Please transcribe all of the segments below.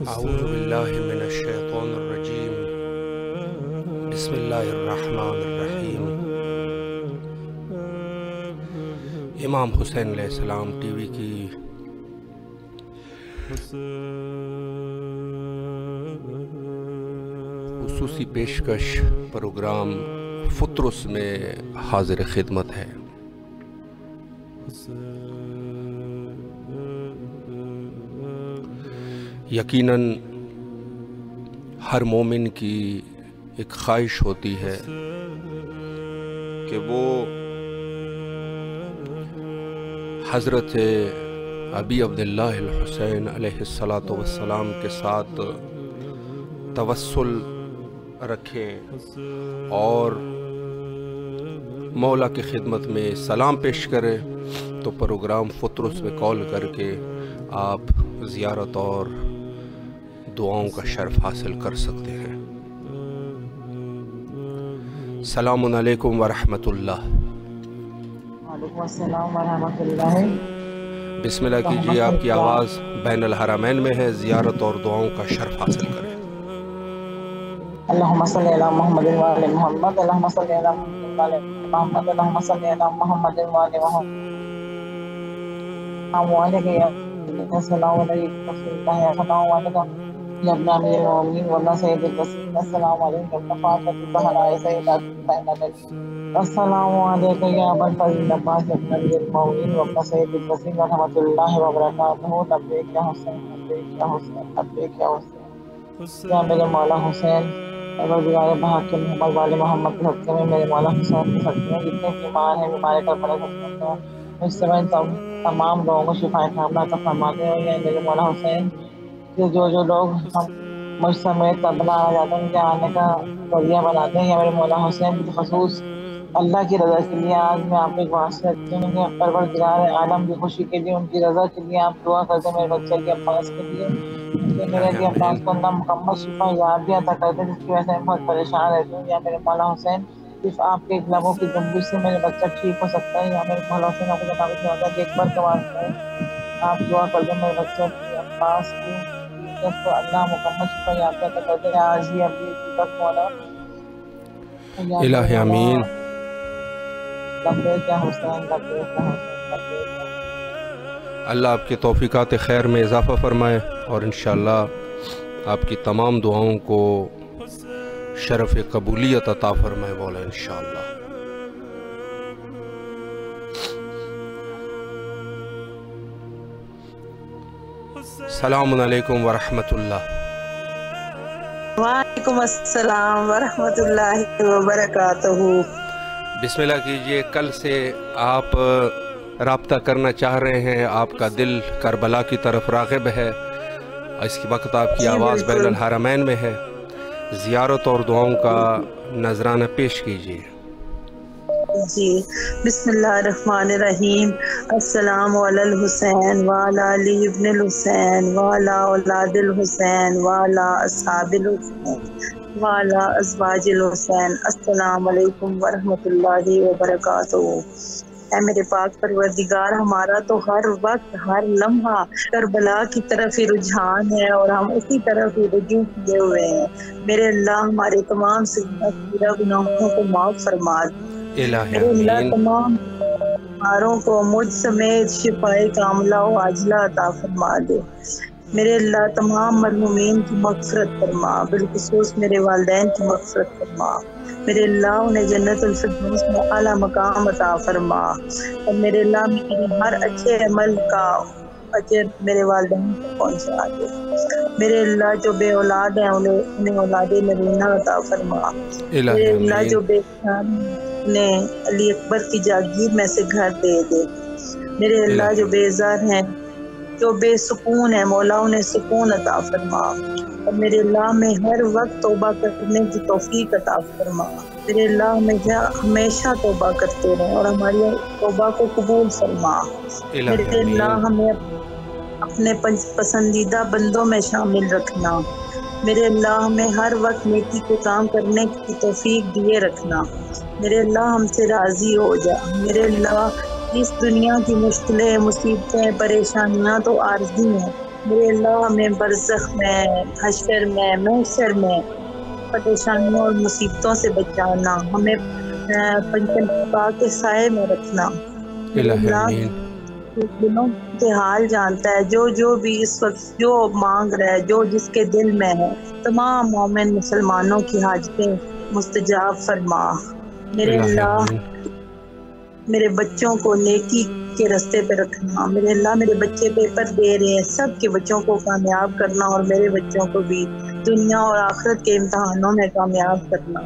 اعوذ باللہ من الشیطان الرجیم بسم اللہ الرحمن الرحیم۔ امام حسین علیہ السلام ٹی وی کی خصوصی پیشکش پروگرام فطرس میں حاضر خدمت ہے۔ یقیناً ہر مومن کی ایک خواہش ہوتی ہے کہ وہ حضرت ابی عبداللہ الحسین علیہ السلام کے ساتھ توسل رکھیں اور مولا کی خدمت میں سلام پیش کریں، تو پروگرام فطرس میں کال کر کے آپ زیارت اور دعاؤں کا شرف حاصل کر سکتے ہیں۔ السلام علیکم ورحمۃ اللہ۔ وعلیکم السلام ورحمۃ اللہ۔ بسم اللہ کیجیے، آپ کی آواز بین الحرمین میں ہے، زیارت اور دعاؤں کا شرف حاصل کریں۔ اللہم صلی علی محمد وعلی محمد، اللہم صلی علی محمد وعلی محمد، اللہم صلی علی محمد وعلی محمد۔ السلام علیکم رسول اللہ، السلام علیکم یا ابن امیر المومنین ورنہ سید الوسیم، السلام علیکم فاطمۃ الزہراء سیدۃ کائنات، السلام علیکم یا ابا الفضل عباس ابن امیر المومنین ورنہ سید الوسیم رحمۃ اللہ وبرکاتہ۔ لبیک یا حسین، لبیک یا حسین، لبیک یا حسین، یا میرے مولا حسین پروردگار بحق کے محمد والے محمد کے صدقے میں، میرے مولا حسین کے صدقے میں جتنے بیمار ہیں بیمار کربلا کے صدقے میں مجھ سے تمام لوگوں کو شفا کاملہ عطا فرما دے۔ اور یا میرے مولا حسین کہ جو لوگ ہم مجھ سمیت کربلا آنا جاتے ہیں ان کے آنے کا ذریعہ بنا دیں۔ یا میرے مولا حسین بالخصوص اللہ کی رضا کے لیے آج میں آپ ایک واسطہ رکھتی ہوں کہ پروردگار عالم کی خوشی کے لیے، ان کی رضا کے لیے آپ دعا کر دیں میرے بچے کے عباس کے لیے کہ میرے لیے عباس کو اللہ مکمل شفا یاب بھی عطا کر دیں، جس کی وجہ سے میں بہت پریشان رہتی ہوں۔ یا میرے مولا حسین صرف آپ کے لبوں کی جنبش سے میرے بچہ ٹھیک ہو سکتا ہے۔ یا میرے مولا حسین آپ کو جناب سے ہوتا ہے کہ ایک بار کے واسطے آپ دعا کر دیں میرے بچے کی عباس کی، جس کو اللہ مکمل شفا یاب عطا کر دے آج ہی ابھی تک مولا۔ الہ آمین۔ لبیک یا حسین، لبیک یا حسین، لبیک یا حسین۔ اللہ آپ کے توفیقات خیر میں اضافہ فرمائے اور انشاءاللہ آپ کی تمام دعاؤں کو شرف قبولیت عطا فرمائے مولا انشاءاللہ۔ السلام علیکم ورحمۃ اللہ۔ وعلیکم السلام ورحمۃ اللہ وبرکاتہ۔ بسم اللہ کیجئے، کل سے آپ رابطہ کرنا چاہ رہے ہیں، آپ کا دل کربلا کی طرف راغب ہے، اس وقت آپ کی آواز بین الحرمین میں ہے، زیارت اور دعاؤں کا نذرانہ پیش کیجئے۔ جی بسم اللہ الرحمن الرحیم۔ السلام علی الحسین وعلی علی ابن الحسین وعلی اولاد الحسین وعلی اصحاب الحسین وعلی ازواج الحسین۔ السلام علیکم ورحمۃ اللہ وبرکاتہ۔ اے میرے پاک پروردگار، ہمارا تو ہر وقت ہر لمحہ کربلا کی طرف ہی رجحان ہے اور ہم اسی طرف ہی رجوع کیے ہوئے ہیں۔ میرے اللہ ہمارے تمام صغیرہ گناہوں کو معاف فرما دے۔ الہ میرے اللہ آمین۔ تمام بیماروں کو مجھ سمیت شفائے کاملہ و عاجلہ عطا فرما دے۔ میرے اللہ تمام مرحومین کی مغفرت فرما، بالخصوص میرے والدین کی مغفرت فرما۔ میرے اللہ انہیں جنت الفردوس میں اعلیٰ مقام عطا فرما، اور میرے اللہ میرے ہر اچھے عمل کا اجر میرے والدین کو پہنچا دے۔ میرے اللہ جو بے اولاد ہیں انہیں اولاد نرینہ عطا فرما۔ الہ میرے اللہ آمین۔ جو بے گھر ہیں انہیں علی اکبر کی جاگیر میں سے گھر دے دے۔ میرے اللہ جو بے زر ہیں، جو بے سکون ہے، مولا انہیں سکون عطا فرما، اور میرے اللہ میں ہر وقت توبہ کرنے کی توفیق عطا فرما۔ میرے اللہ ہمیشہ توبہ کرتے رہیں اور ہماری توبہ کو قبول فرما۔ الہ میرے اللہ آمین۔ ہمیں اپنے پسندیدہ بندوں میں شامل رکھنا۔ میرے اللہ ہمیں ہر وقت نیکی کے کام کرنے کی توفیق دیے رکھنا۔ میرے اللہ ہم سے راضی ہو جا۔ میرے اللہ اس دنیا کی مشکلیں، مصیبتیں، پریشانیاں تو عارضی ہیں، میرے اللہ ہمیں برزخ میں، حشر میں، محشر میں پریشانیوں اور مصیبتوں سے بچانا، ہمیں پنجتن پاک کے سائے میں رکھنا۔ میرے الہ اللہ آمین۔ دلوں کے حال جانتا ہے، جو بھی اس وقت جو مانگ رہا ہے، جو جس کے دل میں ہے، تمام مومن مسلمانوں کی حاجتیں مستجاب فرما۔ میرے الہ اللہ آمین۔ میرے بچوں کو نیکی کے رستے پہ رکھنا۔ میرے اللہ میرے بچے پیپر دے رہے ہیں، سب کے بچوں کو کامیاب کرنا، اور میرے بچوں کو بھی دنیا اور آخرت کے امتحانوں میں کامیاب کرنا۔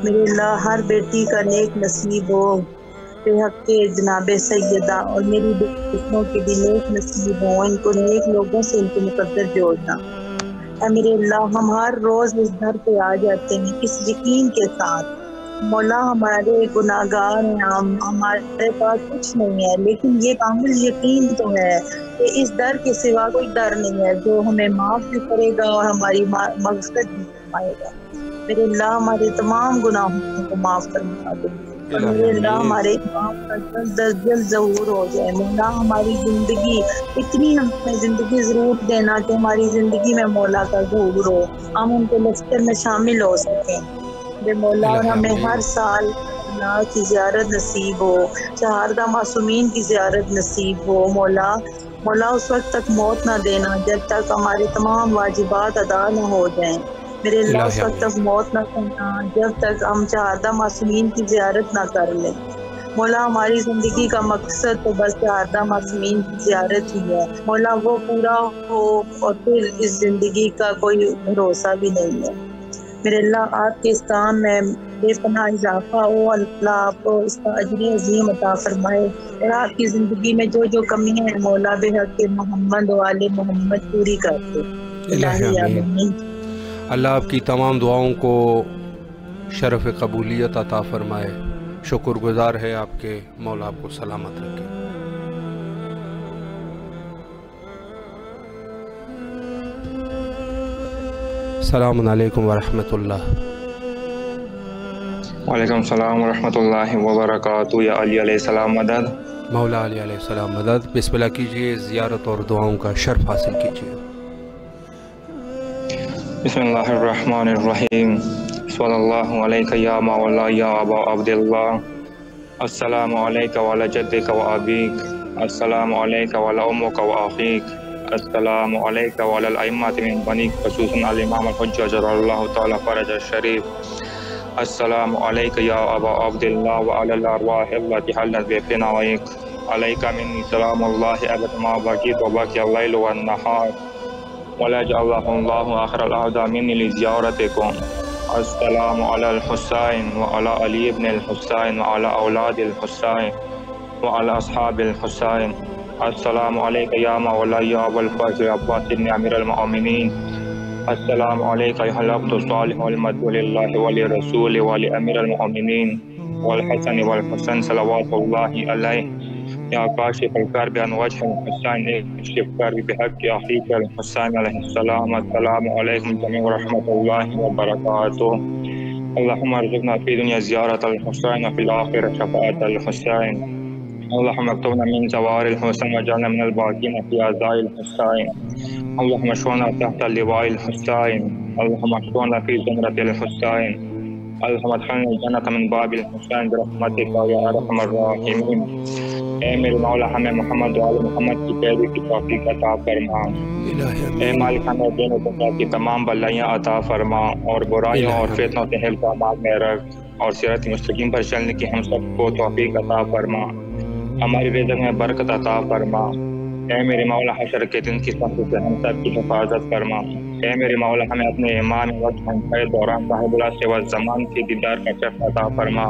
میرے اللہ ہر بیٹی کا نیک نصیب ہو، بے حق کے جناب سیدہ، اور میری بیٹیوں کے بھی نیک نصیب ہو، ان کو نیک لوگوں سے ان کو مقدر جوڑنا۔ اے میرے اللہ ہم ہر روز اس در پہ آ جاتے ہیں اس یقین کے ساتھ، مولا ہمارے گناہگار ہیں، ہمارے پاس کچھ نہیں ہے، لیکن یہ کامل یقین تو ہے کہ اس در کے سوا کوئی در نہیں ہے جو ہمیں معاف بھی کرے گا اور ہماری مغفرت بھی فرمائے گا۔ میرے اللہ ہمارے تمام گناہوں کو معاف فرما دے، اور میرے اللہ ہمارے امام کا جلد ظہور ہو جائے۔ مولا ہماری زندگی اتنی ہمیں زندگی ضرور دینا کہ ہماری زندگی میں مولا کا ظہور ہو، ہم ان کے لشکر میں شامل ہو سکیں بے مولا، اور ہمیں ہر سال اللہ کی زیارت نصیب ہو، شہادہ معصومین کی زیارت نصیب ہو۔ مولا اس وقت تک موت نہ دینا جب تک ہمارے تمام واجبات ادا نہ ہو جائیں۔ میرے اللہ اس وقت تک موت نہ کرنا جب تک ہم شہادہ معصومین کی زیارت نہ کر لیں۔ مولا ہماری زندگی کا مقصد تو بس شہادہ معصومین کی زیارت ہی ہے، مولا وہ پورا ہو اور پھر اس زندگی کا کوئی بھروسہ بھی نہیں ہے۔ میرے اللہ آپ کے اس کام میں بے پناہ اضافہ ہو، اللہ آپ کو اس کا اجر عظیم عطا فرمائے، اور آپ کی زندگی میں جو کمیاں ہیں مولا بے حق محمد و آل محمد پوری کر دے۔ الہ آمین۔ اللہ آپ کی تمام دعاؤں کو شرف قبولیت عطا فرمائے۔ شکر گزار ہے آپ کے، مولا آپ کو سلامت رکھے۔ السلام علیکم ورحمۃ اللہ۔ وعلیکم السلام ورحمۃ اللہ وبرکاتہ۔ یا علی علیہ السلام مدد۔ مولا علی علیہ السلام مدد۔ بسم اللہ کیجئے، زیارت اور دعاؤں کا شرف حاصل کیجئے۔ بسم اللہ الرحمن الرحیم۔ صلی اللہ علیہ یا مولا یا ابا عبداللہ، السلام علیک وعلی جدک و ابیک، السلام علیک وعلی امک و اخیک، السلام علیک وعلی الائمۃ من بنیک، خصوصاً الامام الحجہ جل اللہ تعالی فرج الشریف، السلام علیک یا ابا عبداللہ وعلی الارواح التي حلت بفنائک، علیک منی سلام اللہ ابد ما بقیت و بقی اللیل والنہار، ولا جعلہ اللہ آخر العہد منی لزیارتکم، السلام علی الحسین وعلی علی ابن الحسین وعلی اولاد الحسین وعلی اصحاب الحسین، السلام علیک یا مولا یا ابو الفضل عباس بن امیر المؤمنین، السلام علیک ایھا العبد الصالح المدعو للہ ولرسولہ ولامیر المؤمنین والحسن والحسین صلوات اللہ علیہ، یا کاشف الکرب عن وجہ الحسین اکشف کرب بحق اخیک الحسین علیہ السلام، السلام علیکم جمیع ورحمۃ اللہ وبرکاتہ۔ اللہم ارزقنا فی دنیا زیارت الحسین وفی الآخرہ شفاعت الحسین۔ اللهم اكتبنا من زوار الحسن واجعلنا من الباقين في أعزاء الحسين. اللهم اشفعنا تحت اللواء الحسين. اللهم اشفعنا في زمرة الحسين. اللهم ادخلنا الجنة من باب الحسین برحمتک یا ارحم الراحمین۔ اے میرے مولا ہمیں محمد و آل محمد کی پیروی کی توفیق عطا فرما۔ اے مالک ہمیں دین و دنیا کی تمام بلائیاں عطا فرما اور برائیوں اور فتنوں سے حفظ و امان میں رکھ اور صراط مستقیم پر چلنے کی ہم سب کو توفیق عطا فرما۔ ہماری رزق میں برکت عطا فرما۔ اے میرے مولا حشر کے دن کی سختی سے ہم سب کی حفاظت فرما۔ اے میرے مولا ہمیں اپنے ایمان وقت کے دوران صاحب العصر والزمان کی دیدار کا شرف عطا فرما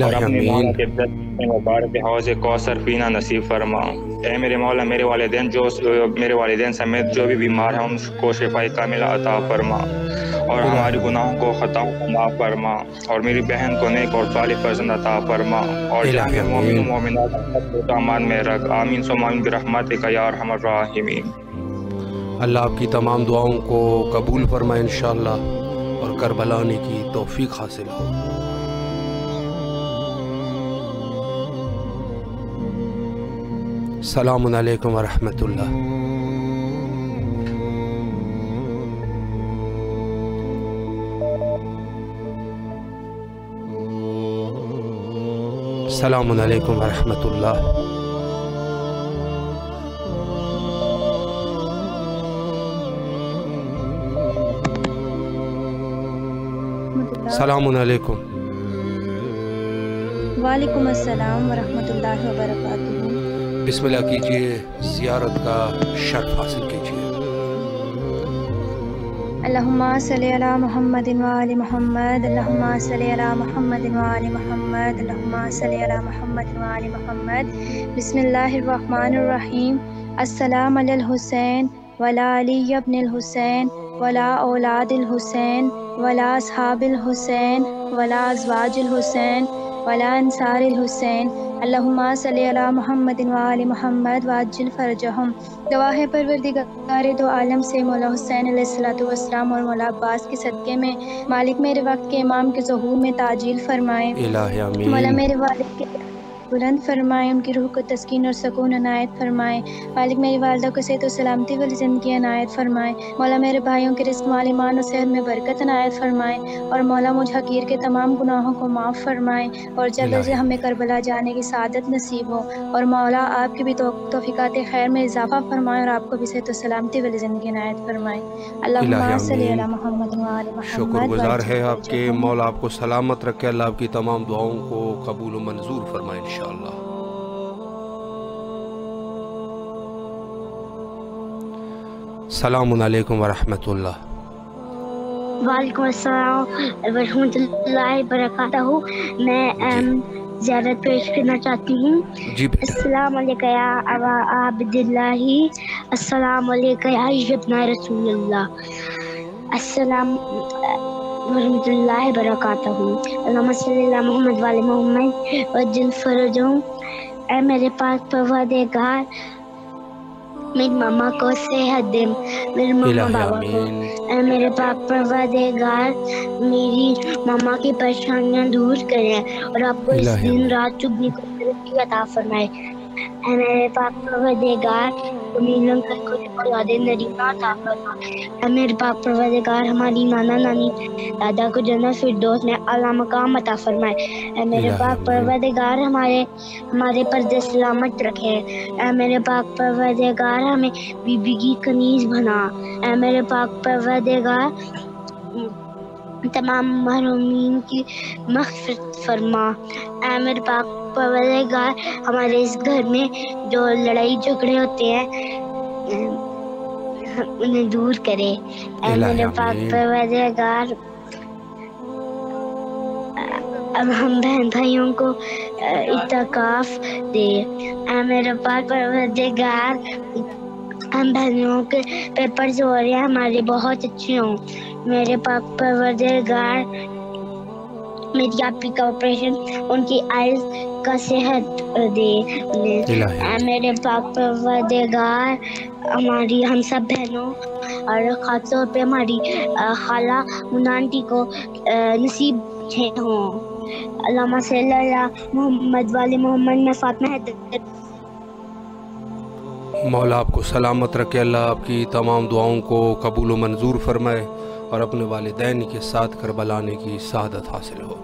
اور اپنے مولا کے دست مبارک حوض کوثر پینا نصیب فرما۔ اے میرے مولا میرے والدین سمیت جو بھی بیمار ہیں ان کو شفاء کاملہ عطا فرما اور ہمارے گناہوں کو خطاؤں کو معاف فرما اور میری بہن کو نیک اور صالح فرزند عطا فرما اور جميع مومن و مومنات کو امان میں رکھ۔ آمین ثم آمین برحمتک یا ارحم الراحمین۔ اللہ آپ کی تمام دعاؤں کو قبول فرمائے انشاءاللہ اور کربلا آنے کی توفیق حاصل ہو۔ السلام علیکم ورحمۃ اللہ۔ السلام علیکم ورحمۃ اللہ۔ السلام علیکم۔ وعلیکم السلام ورحمۃ اللہ وبرکاتہ۔ بسم اللہ کیجئے، زیارت کا شرف حاصل کیجئے۔ اللہم صلی علی محمد وآل محمد، اللہم صلی علی محمد وآل محمد، اللہم صلی علی محمد وآل محمد۔ بسم اللہ الرحمن الرحیم۔ السلام علی الحسین ولا علی ابن الحسین ولا اولاد الحسین ولا اصحاب الحسین ولا ازواج الحسین ولا انصار الحسین۔ اللہم صلی علی محمد وآل محمد وعجل فرجہم۔ دعا ہے پروردگار دو عالم سے مولا حسین علیہ السلام اور مولا عباس کے صدقے میں مالک میرے وقت کے امام کے ظہور میں تعجیل فرمائے۔ الہ آمین۔ مولا میرے والد کے بلند فرمائے، ان کی روح کو تسکین اور سکون عنایت فرمائے۔ مالک میری والدہ کو صحت و سلامتی والی زندگی عنایت فرمائے۔ مولا میرے بھائیوں کے رزق مال ایمان و صحت میں برکت عنایت فرمائے اور مولا مجھ حقیر کے تمام گناہوں کو معاف فرمائے اور جلد از جلد ہمیں کربلا جانے کی سعادت نصیب ہو اور مولا آپ کی بھی توفیقات خیر میں اضافہ فرمائے اور آپ کو بھی صحت و سلامتی والی زندگی عنایت فرمائے۔ اللہم صلی علی محمد وآل محمد۔ شکر گزار ہے آپ کے، مولا آپ کو سلامت رکھے، اللہ آپ کی تمام دعاؤں کو قبول و منظور فرمائے انشاءاللہ۔ السلام علیکم ورحمۃ اللہ۔ وعلیکم السلام ورحمۃ اللہ وبرکاتہ۔ میں زیارت پیش کرنا چاہتی ہوں۔ جی بیٹا۔ السلام علیکم یا ابا عبداللہ، السلام علیکم یا ابن رسول اللہ، السلام ورحمۃ اللہ وبرکاتہ۔ اللہم صلی علی محمد وعلی محمد وعجل فرجہم۔ اے میرے پاک پروردگار میری ماما کو صحت دے، میرے ماما بابا کو۔ اے میرے پاک پروردگار میری ماما کی پریشانیاں دور کریں اور آپ کو اس دن رات چگنی کو ترقی عطا فرمائے۔ اے میرے پاک پروردگار امیلوں کو اولاد نریمہ عطا فرما۔ اے میرے پاک پروردگار ہماری نانا نانی دادا کو جنت فردوس میں اعلیٰ مقام عطا فرمائے۔ اے میرے پاک پروردگار ہمارے پردے سلامت رکھے۔ اے میرے پاک پروردگار ہمیں بی بی کی کنیز بنا۔ اے میرے پاک پروردگار تمام محرومین کی مغفرت فرما۔ اے میرے پاک پروردگار ہمارے اس گھر میں جو لڑائی جھگڑے ہوتے ہیں انہیں دور کرے۔ اے میرے پاک پروردگار ہم بہن بھائیوں کو اعتکاف دے۔ اے میرے پاک پروردگار ہم بہنوں کے پیپرز ہو رہے ہیں ہمارے بہت اچھے ہوں۔ میرے پاک پروردگار میری آپی کا آپریشن ان کی آئیز کا صحت دے۔ اے میرے پاک پروردگار ہماری ہم سب بہنوں اور خاص طور پہ ہماری خالہ منانٹی کو نصیب اچھے ہوں. اللہم صلی علی محمد والی محمد میں فاطمہ حیدر. مولا آپ کو سلامت رکھے، اللہ آپ کی تمام دعاؤں کو قبول و منظور فرمائے اور اپنے والدین کے ساتھ کربلا آنے کی سعادت حاصل ہو.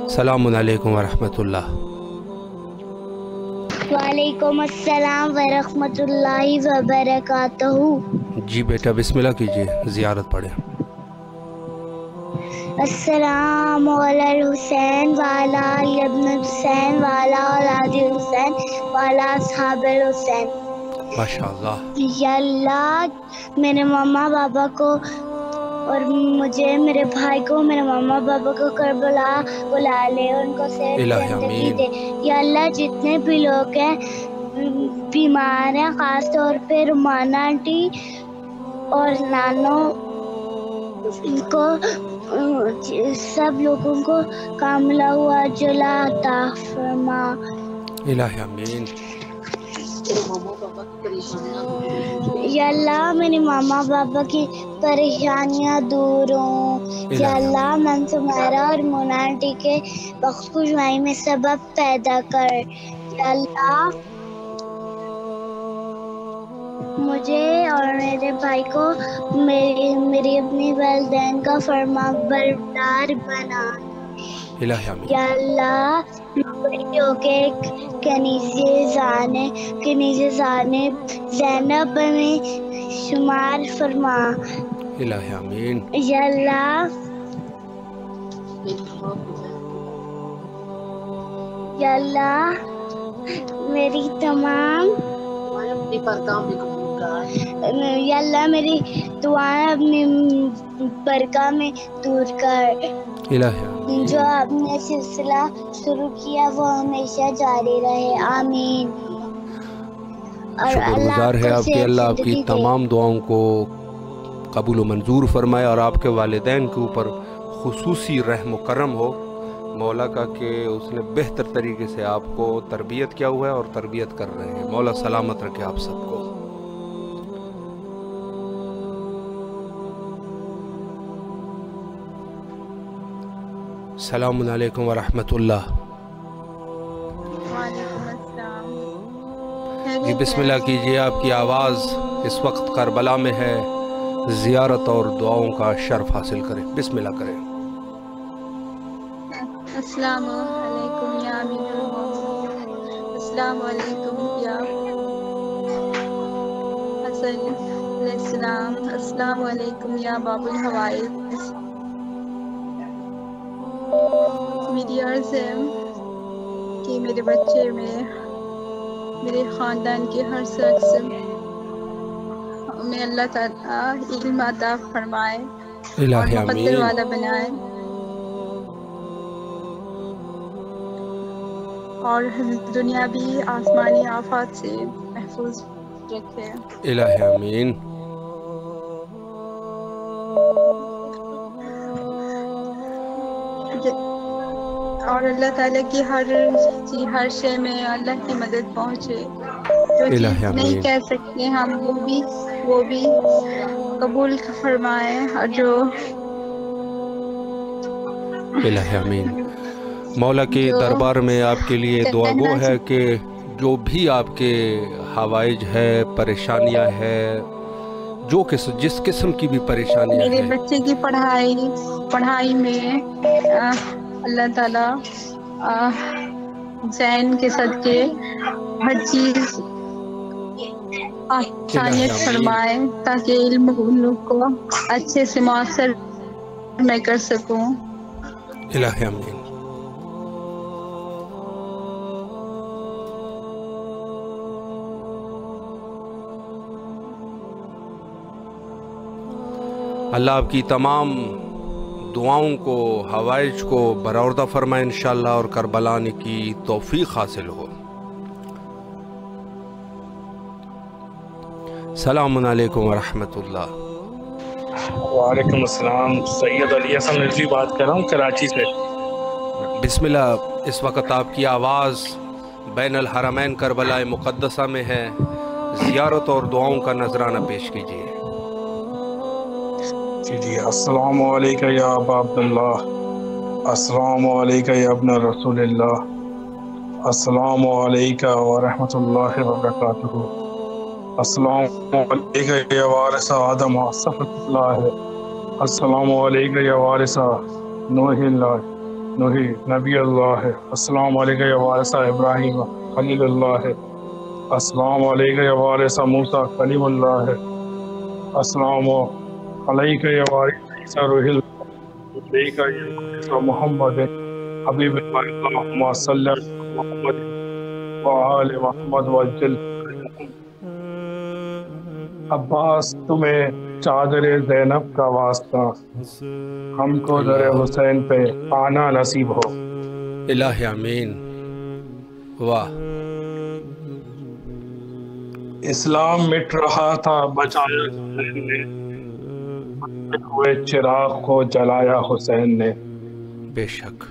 السلام علیکم ورحمۃ اللہ. وعلیکم السلام ورحمۃ اللہ وبرکاتہ. جی بیٹا بسم اللہ کیجیے، زیارت پڑھیں. السلام علی الحسین وعلی علی ابن الحسین وعلی اولاد الحسین وعلی اصحاب الحسین. ماشاء اللہ. یا اللہ میرے ماما بابا کو اور مجھے، میرے بھائی کو، میرے ماما بابا کو کربلا بلا لے، ان کو صحت زندگی دے. یا اللہ جتنے بھی لوگ ہیں بیمار ہیں، خاص طور پہ رومانہ آنٹی اور نانو کو، سب لوگوں کو کاملہ ہوا جلا عطا فرما. الہ آمین. یا اللہ میرے ماما بابا کی پریشانیاں دور ہوں. یا اللہ من سمیرہ اور مونا آنٹی کے بخت خوشوائی میں سبب پیدا کر. یا اللہ مجھے اور میرے بھائی کو میری اپنی والدین کا فرما بردار بنا. یا اللہ بڑی ہو کے کنیزِ زانب زینب میں شمار فرما. الہ آمین. یا اللہ یا اللہ میری تمام یا اللہ میری دعائیں اپنی برکہ میں دور کر. جو آپ نے سلسلہ شروع کیا وہ ہمیشہ جاری رہے. آمین. اور شکر گزار ہے آپ کے، اللہ آپ کی تمام دعاؤں کو قبول و منظور فرمائے اور آپ کے والدین کے اوپر خصوصی رحم و کرم ہو مولا کا کہ اس نے بہتر طریقے سے آپ کو تربیت کیا ہوا ہے اور تربیت کر رہے ہیں. مولا سلامت رکھے آپ سب کو. السلام علیکم ورحمۃ اللہ. وعلیکم السلام. جی بسم اللہ کیجیے، آپ کی آواز اس وقت کربلا میں ہے، زیارت اور دعاؤں کا شرف حاصل کریں. بسم اللہ کریں. السلام علیکم یا امین المومنین. السلام علیکم یا حسن علیہ السلام. السلام علیکم یا باب الحوائج. میری عرض ہے کہ میرے بچے میں، میرے خاندان کے ہر شخص میں اللہ تعالیٰ علم عطا فرمائے اور مقدر والا بنائے اور دنیاوی آسمانی آفات سے محفوظ رکھے. الہ آمین. اور اللہ تعالیٰ کی ہر شے میں اللہ کی مدد پہنچے. جو چیز نہیں کہہ سکتے ہم وہ بھی قبول فرمائے. اور جو الہ آمین. مولا کے دربار میں آپ کے لیے دعا گو ہے کہ جو بھی آپ کے حوائج ہے، پریشانیاں ہے، جس قسم کی بھی پریشانیاں میرے بچے کی پڑھائی میں اللہ تعالیٰ ذہن کے صدقے ہر چیز آسانیت فرمائے تاکہ علم کو اچھے سے مؤثر میں کر سکوں. الہ آمین. اللہ آپ کی تمام دعاؤں کو، حوائج کو برآوردہ فرمائے انشاءاللہ اور کربلا آنے کی توفیق حاصل ہو. السلام علیکم ورحمۃ اللہ. وعلیکم السلام. سید علی حسن رضوی بات کر رہا ہوں کراچی سے. بسم اللہ. اس وقت آپ کی آواز بین الحرمین کربلا مقدسہ میں ہے، زیارت اور دعاؤں کا نذرانہ پیش کیجیے. جی السلام علیکم یا ابا عبداللہ، السلام علیکم یا ابن رسول اللہ، السلام علیکم ورحمۃ اللہ وبرکاتہ، السلام علیکم یا وارث آدم صفۃ اللہ، السلام علیکم یا وارث نوح اللہ نوحی نبی اللہ، السلام علیکم یا وارث ابراہیم خلیل اللہ، السلام علیکم یا وارث موسیٰ کلیم اللہ، السلام علیکم یا وارث عیسیٰ روح اللہ، علیکم یا وارث محمد حبیب اللہ، اللہم صلی علی محمد وآل محمد وجل۔ عباس تمہیں چادر زینب کا واسطہ، ہم کو در حسین پہ آنا نصیب ہو۔ الہ آمین۔ واہ، اسلام مٹ رہا تھا بچایا حسین نے، ہوئے چراغ کو جلایا حسین نے۔ بے شک،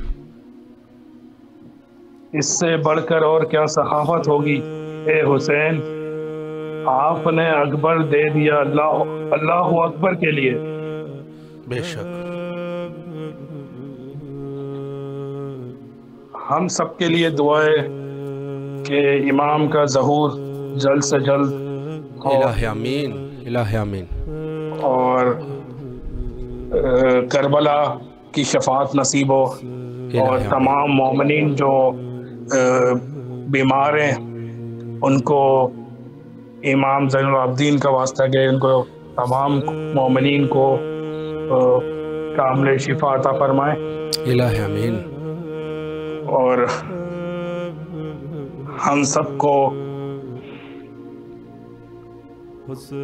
اس سے بڑھ کر اور کیا سخاوت ہوگی اے حسین، آپ نے اکبر دے دیا اللہ اکبر کے لیے۔ بے شک، ہم سب کے لیے دعائیں کہ امام کا ظہور جلد سے جلد ہو، الہ آمین، الہ آمین، اور کربلا کی شفاعت نصیب ہو، اور تمام مومنین جو بیمار ہیں ان کو امام زین العابدین کا واسطہ کہ ان کو تمام مومنین کو کامل شفا عطا فرمائے، الہ آمین، اور ہم سب کو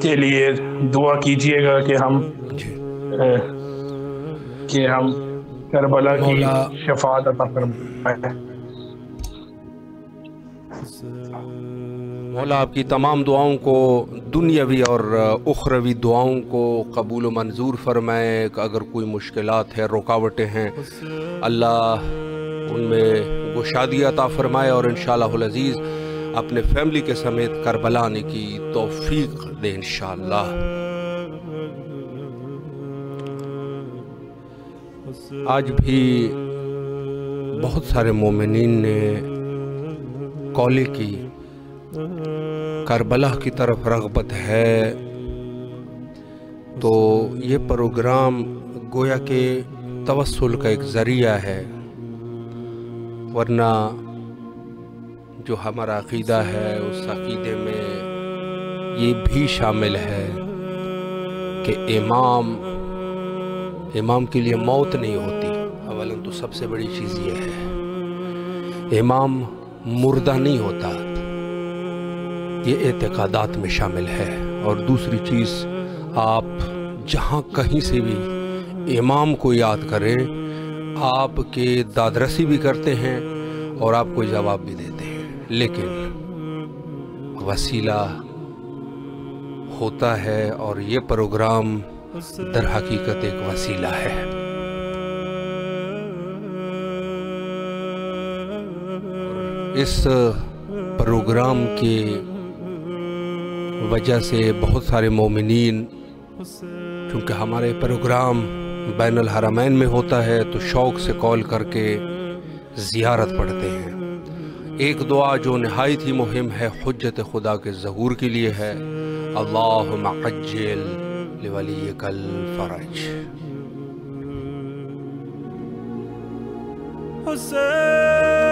کے لیے دعا کیجئے گا کہ ہم کربلا کی شفاعت عطا فرمائے۔ مولا آپ کی تمام دعاؤں کو، دنیاوی اور اخروی دعاؤں کو قبول و منظور فرمائے۔ اگر کوئی مشکلات ہیں، رکاوٹیں ہیں، اللہ ان میں گشادی عطا فرمائے، اور انشاءاللہ العزیز اپنے فیملی کے سمیت کربلا آنے کی توفیق دے انشاءاللہ۔ آج بھی بہت سارے مومنین نے کالے کی، کربلا کی طرف رغبت ہے، تو یہ پروگرام گویا کہ توسل کا ایک ذریعہ ہے، ورنہ جو ہمارا عقیدہ ہے اس عقیدے میں یہ بھی شامل ہے کہ امام کے لیے موت نہیں ہوتی۔ اولاً تو سب سے بڑی چیز یہ ہے، امام مردہ نہیں ہوتا، یہ اعتقادات میں شامل ہے۔ اور دوسری چیز، آپ جہاں کہیں سے بھی امام کو یاد کریں، آپ کے دادرسی بھی کرتے ہیں اور آپ کو جواب بھی دیتے ہیں، لیکن وسیلہ ہوتا ہے، اور یہ پروگرام در حقیقت ایک وسیلہ ہے۔ اس پروگرام کی وجہ سے بہت سارے مومنین، چونکہ ہمارے پروگرام بین الحرمین میں ہوتا ہے، تو شوق سے کال کر کے زیارت پڑھتے ہیں۔ ایک دعا جو نہایت ہی مہم ہے، حجت خدا کے ظہور کے لیے ہے، اللہم عجل لولیک الفرج۔ حسین